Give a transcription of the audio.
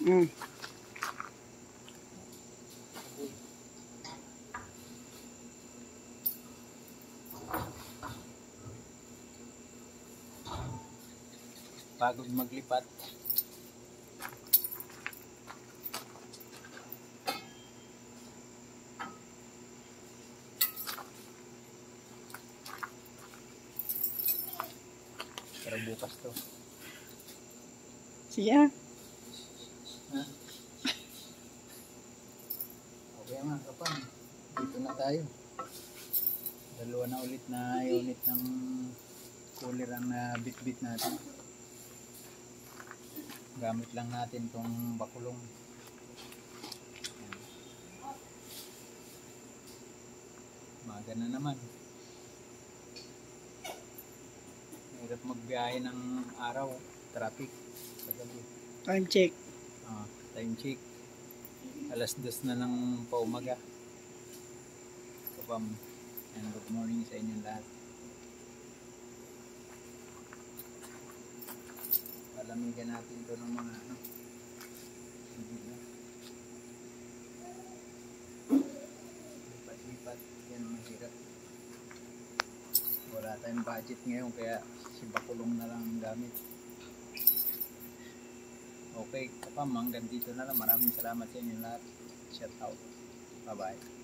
Mm. Pagod maglipat. Pero bukas to. Siya. Ha? Okay mga kapam. Dito na tayo. Dalawa na ulit na unit ng cooler ang bit-bit natin. Gamit lang natin tong bakulong. Maga na naman. Hirap magbiyahe ng araw. Traffic. Sa gabi. Time check. Time check. Alas 2 na ng paumaga. Kapam. And good morning sa inyong lahat. Palamigan natin ito ng mga lipat-lipat. Yan mahirap. Wala tayong budget ngayon kaya si bakulong na lang ang gamit. Okay, kapam, hanggang dito na lang. Maraming salamat sa inyong lahat. Shout out. Bye bye.